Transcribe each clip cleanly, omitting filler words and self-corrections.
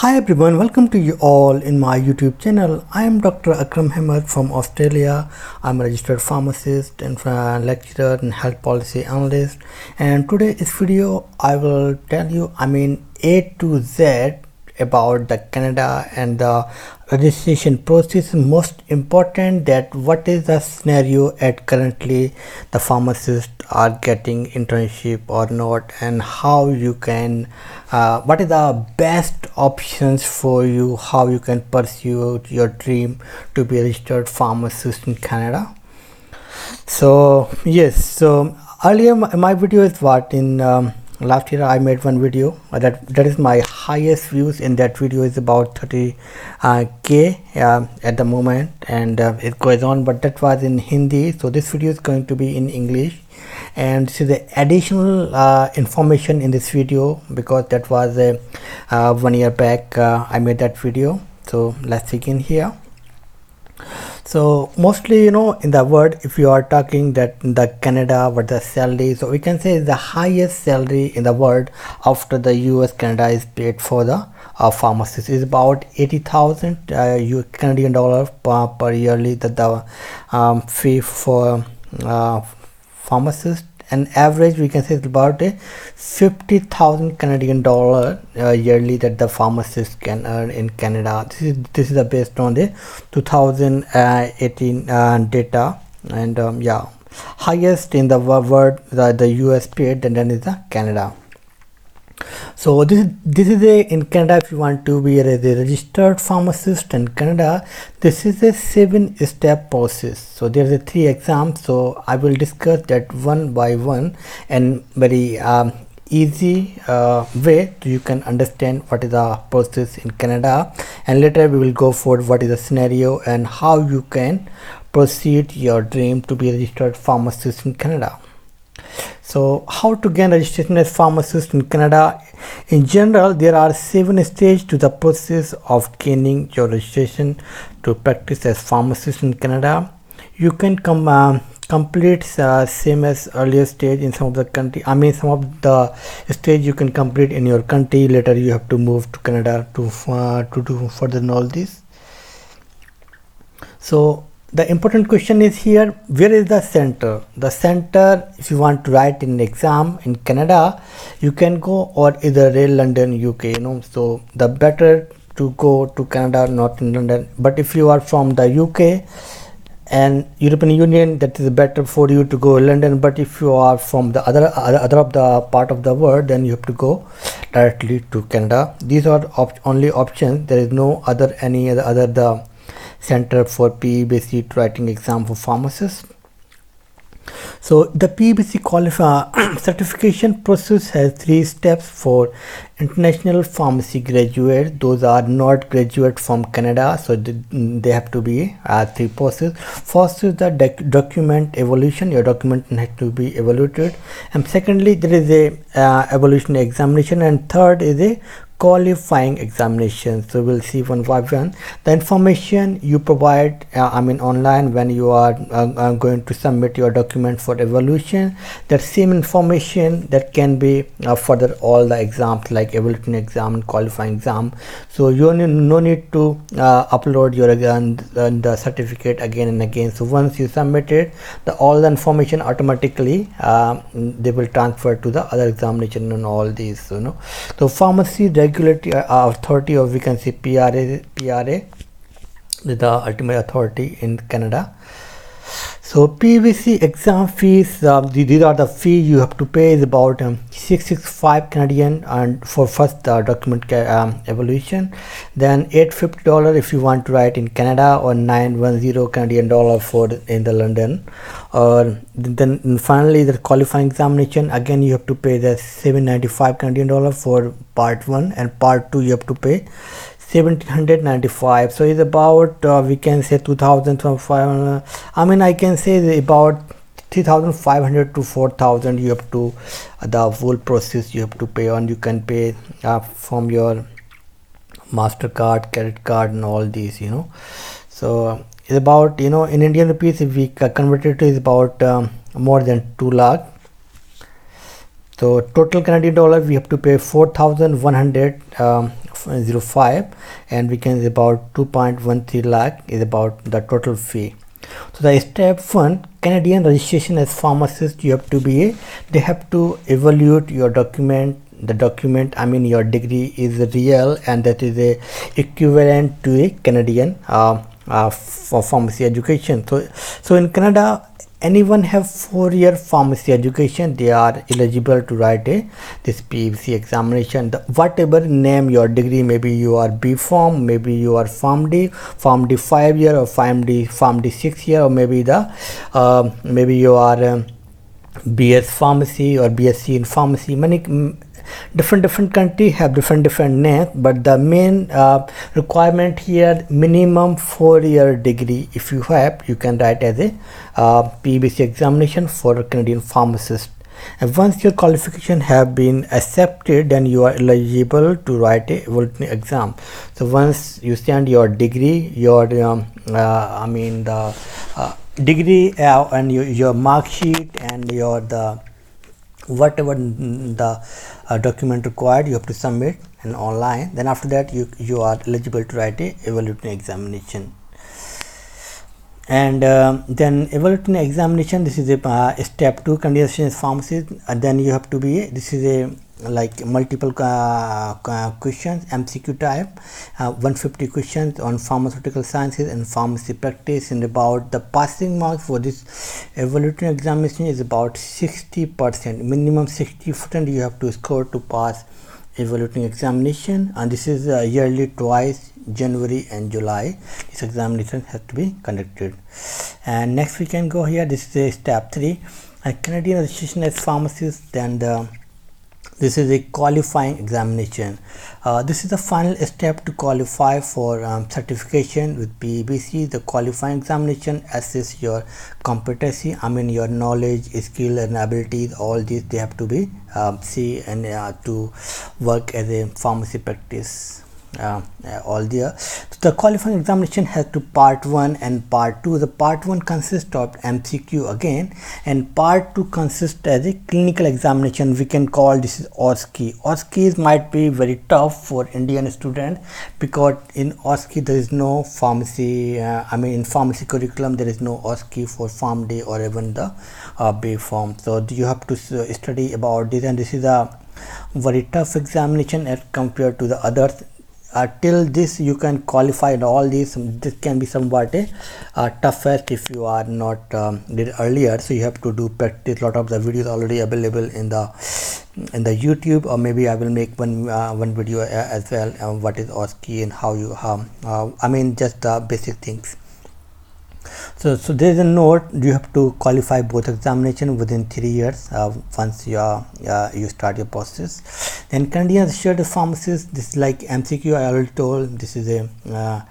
Hi everyone, welcome to you all in my YouTube channel. I am Dr. Akram Hamad from Australia. I'm a registered pharmacist and lecturer and health policy analyst. And today this video I will tell you A to Z about the Canada and the registration process. Most important, that what is the scenario at currently the pharmacists are getting internship or not, and how you can what is the best options for you, how you can pursue your dream to be a registered pharmacist in Canada. So yes, so earlier my video is what in last year I made one video that is my highest views. In that video is about 30k at the moment, and it goes on, but that was in Hindi. So this video is going to be in English, and this is the additional information in this video because that was 1 year back I made that video. So let's begin here. So mostly, in the word, if you are talking that in the Canada, what the salary, so we can say the highest salary in the world after the US, Canada is paid for the pharmacist is about 80,000 Canadian dollar per yearly, that the fee for pharmacist. And average we can say it's about a 50,000 Canadian dollar yearly that the pharmacist can earn in Canada. This is based on the 2018 data, and yeah, highest in the world, the US paid, and then is the Canada. So this is in Canada. If you want to be a registered pharmacist in Canada, this is a 7-step process. So there's a 3 exams, so I will discuss that one by one and very easy way so you can understand what is the process in Canada, and later we will go for what is the scenario and how you can proceed your dream to be a registered pharmacist in Canada. So how to gain registration as pharmacist in Canada? In general, there are 7 stages to the process of gaining your registration to practice as pharmacist in Canada. You can complete same as earlier stage in some of the country. Some of the stage you can complete in your country. Later you have to move to Canada to do further all this. So the important question is here, where is the center? The center, if you want to write in exam in Canada, you can go or either London, UK, so the better to go to Canada, not in London. But if you are from the UK and European Union, that is better for you to go London. But if you are from the other of the part of the world, then you have to go directly to Canada. These are only options. There is no any other the center for PEBC writing exam for pharmacists. So the PEBC certification process has 3 steps for international pharmacy graduates. Those are not graduate from Canada, so they have to be 3 process. First is the document evaluation. Your document has to be evaluated, and secondly there is a evaluation examination, and third is a qualifying examination. So we'll see one by one. The information you provide online when you are going to submit your document for evaluation, that same information that can be further all the exams like evaluation exam and qualifying exam. So you no need to upload your the certificate again and again. So once you submit it, all the information automatically they will transfer to the other examination and all these. So pharmacy regulatory authority, or we can say PRA, the ultimate authority in Canada. So PVC exam fees, these are the fee you have to pay is about 665 Canadian, and for first document evaluation, then $850 if you want to write in Canada, or 910 Canadian dollar for in the London. Or then finally the qualifying examination, again you have to pay the 795 Canadian dollar for part 1, and part 2 you have to pay 1795. So it's about we can say 2,500. I can say about 3,500 to 4,000 you have to the whole process you have to pay on. You can pay from your MasterCard, credit card, and all these. So it's about in Indian rupees, if we convert it to, is about more than 2 lakh. So total Canadian dollar we have to pay 4,100 0.05, and we can about 2.13 lakh is about the total fee. So the step 1, Canadian registration as pharmacist, you have to be they have to evaluate your document. The document, I mean your degree, is real and that is a equivalent to a Canadian for pharmacy education. So in Canada, anyone have 4-year pharmacy education, they are eligible to write this PEBC examination. Whatever name your degree, maybe you are B Pharm, maybe you are PharmD 5-year, or PharmD 6-year, or maybe maybe you are BS Pharmacy or BSc in Pharmacy. Many different country have different names, but the main requirement here, minimum 4-year degree. If you have, you can write as a PEBC examination for a Canadian pharmacist. And once your qualification have been accepted, then you are eligible to write a evaluating exam. So once you send your degree, your degree and your mark sheet and your whatever the document required, you have to submit and online. Then after that you are eligible to write a evaluating examination. And then evaluating examination, this is a step 2, Canadian pharmacist. And then you have to be this is a like multiple questions, MCQ type, 150 questions on pharmaceutical sciences and pharmacy practice. And about the passing marks for this evaluating examination is about 60%, minimum 60% you have to score to pass evaluating examination. And this is yearly twice, January and July. This examination has to be conducted. And next we can go here, this is a step 3, Canadian registration as pharmacist. Then this is a qualifying examination. This is the final step to qualify for certification with PEBC. The qualifying examination assesses your competency, I mean your knowledge, skill and abilities. All these they have to be see and to work as a pharmacy practice. So the qualifying examination has two part 1 and part 2. The part 1 consists of MCQ again, and part 2 consists as a clinical examination. We can call this is OSCE. OSCE might be very tough for Indian students because in OSCE there is no pharmacy, in pharmacy curriculum there is no OSCE for PharmD or even the B Pharm. So you have to study about this, and this is a very tough examination as compared to the others. Till this you can qualify in all these. This can be somewhat toughest if you are not did earlier, so you have to do practice. Lot of the videos already available in the YouTube, or maybe I will make one video as well what is OSCE and how you just the basic things. So there is a note, you have to qualify both examination within 3 years once you start your process. Then Canadian registered pharmacist, this is like MCQ I already told. This is a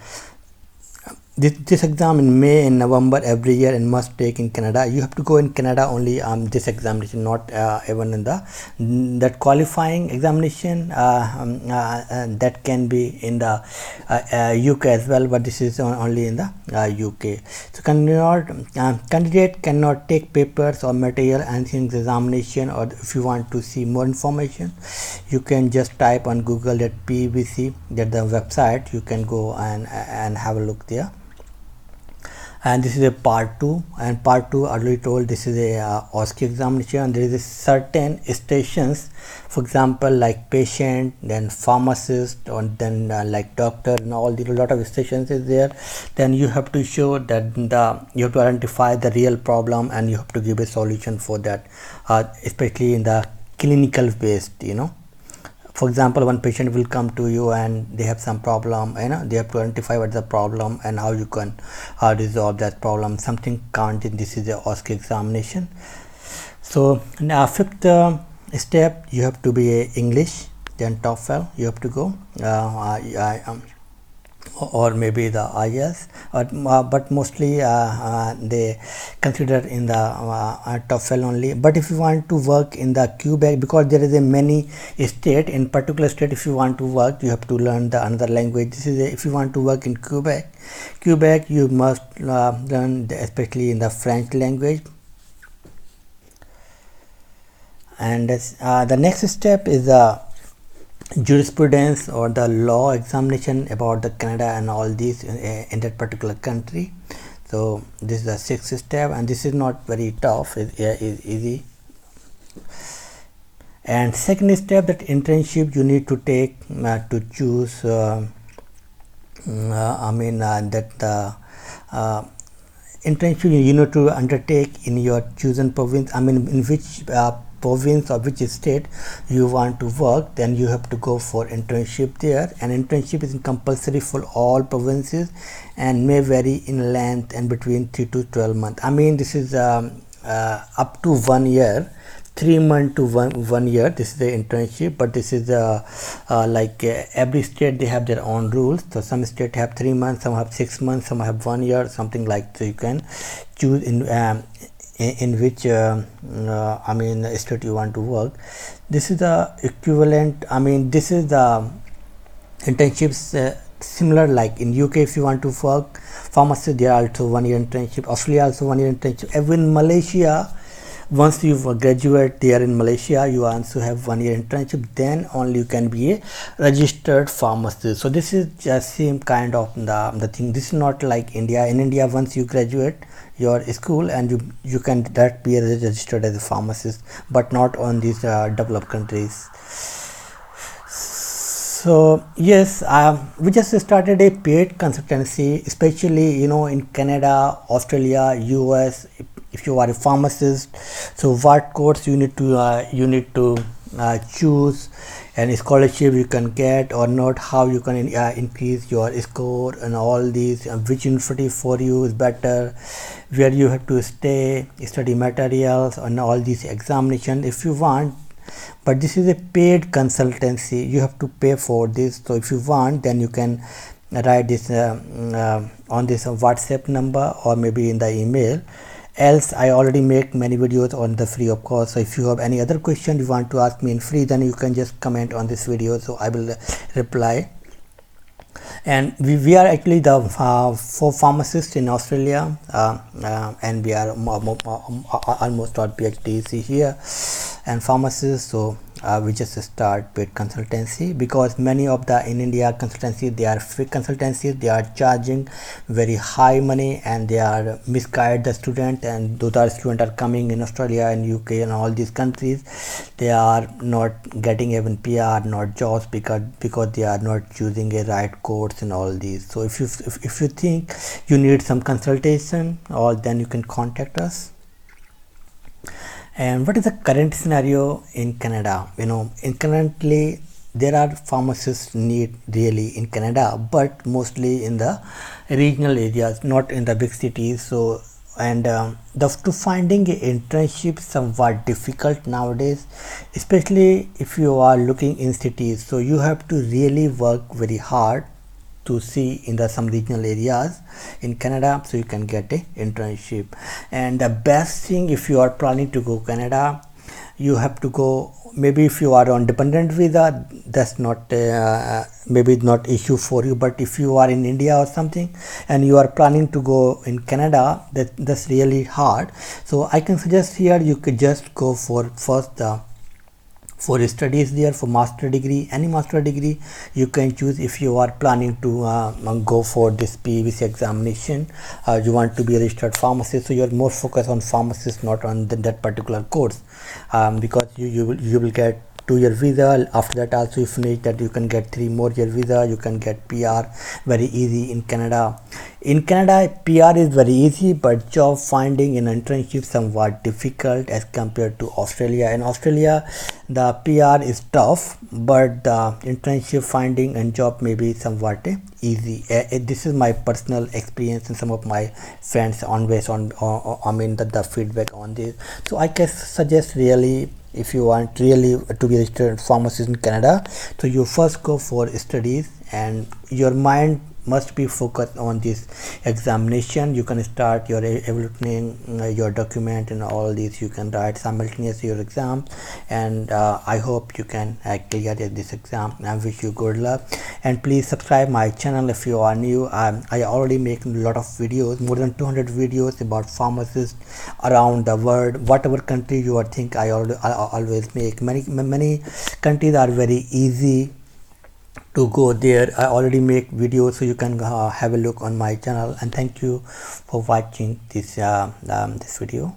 this exam in May and November every year and must take in Canada. You have to go in Canada only this examination, not even in that qualifying examination that can be in the UK as well, but this is only in the UK. So candidate cannot take papers or material answering examination. Or if you want to see more information, you can just type on Google that PEBC, that the website. You can go and have a look there. And this is a part 2, and part 2 already told this is a OSCE examination, and there is a certain stations, for example like patient, then pharmacist, or then like doctor, and all the lot of stations is there. Then you have to show that you have to identify the real problem and you have to give a solution for that, especially in the clinical based, For example, one patient will come to you and they have some problem, they have to identify what is the problem and how you can resolve that problem. Something counted. This is the OSCE examination. So now fifth step, you have to be a English, then TOEFL you have to go, or maybe the IELTS, but mostly they consider in the TOEFL only. But if you want to work in the Quebec, because there is a many state, in particular state if you want to work, you have to learn the another language. This is if you want to work in Quebec you must learn especially in the French language. And the next step is jurisprudence or the law examination about the Canada and all these in that particular country. So this is the sixth step, and this is not very tough, it's easy. And second step, that internship you need to take to choose internship you need to undertake in your chosen province, in which province or which state you want to work. Then you have to go for internship there, and internship is compulsory for all provinces and may vary in length and between 3 to 12 months. This is up to 1 year, 3 months to one year. This is the internship, but this is every state they have their own rules. So some state have 3 months, some have 6 months, some have 1 year, something like. So you can choose in which state you want to work. This is the equivalent. This is the internships similar like in UK. If you want to work pharmacist, there are also 1 year internship. Australia also 1 year internship. Even in Malaysia, once you graduate there in Malaysia, you also have 1 year internship. Then only you can be a registered pharmacist. So this is just same kind of the thing. This is not like India. In India, once you graduate your school and you can be registered as a pharmacist, but not on these developed countries. So yes, we just started a paid consultancy, especially in Canada, Australia, US. If you are a pharmacist, so what course you need to choose, and scholarship you can get or not, how you can increase your score, and all these, which university for you is better, where you have to stay, study materials, and all these examinations if you want. But this is a paid consultancy, you have to pay for this. So if you want, then you can write this on this WhatsApp number or maybe in the email. Else I already make many videos on the free of course. So if you have any other question you want to ask me in free, then you can just comment on this video, so I will reply. And we are actually the for pharmacists in Australia, and we are almost all PhDs here and pharmacists. So we just start paid consultancy, because many of the in India consultancy, they are free consultancies, they are charging very high money and they are misguide the student, and those are students are coming in Australia and UK and all these countries, they are not getting even PR, not jobs, because they are not choosing a right course and all these. So if you think you need some consultation, or then you can contact us. And what is the current scenario in Canada? Currently there are pharmacists need really in Canada, but mostly in the regional areas, not in the big cities. So to finding an internship somewhat difficult nowadays, especially if you are looking in cities. So you have to really work very hard to see in some regional areas in Canada, so you can get a internship. And the best thing, if you are planning to go Canada, you have to go, maybe if you are on dependent visa, that's not maybe not issue for you. But if you are in India or something and you are planning to go in Canada, that's really hard. So I can suggest here you could just go for first for studies there, for master degree, any master degree you can choose. If you are planning to go for this PEBC examination, you want to be a registered pharmacist, so you are more focused on pharmacist, not on that particular course, because you will get 2-year visa. After that also, if you finish that, you can get 3 more year visa, you can get PR very easy in Canada. In Canada, PR is very easy, but job finding in internship somewhat difficult as compared to Australia. In Australia, the PR is tough, but the internship finding and job may be somewhat easy. This is my personal experience and some of my friends always on the feedback on this. So I can suggest really, if you want really to be a registered pharmacist in Canada, so you first go for studies and your mind must be focused on this examination. You can start your evaluating your document and all these, you can write simultaneously your exam, and I hope you can clear this exam. I wish you good luck, and please subscribe my channel if you are new. I already make a lot of videos, more than 200 videos about pharmacists around the world, whatever country you are think. I always make. Many countries are very easy to go there. I already make videos, so you can have a look on my channel. And thank you for watching this this video.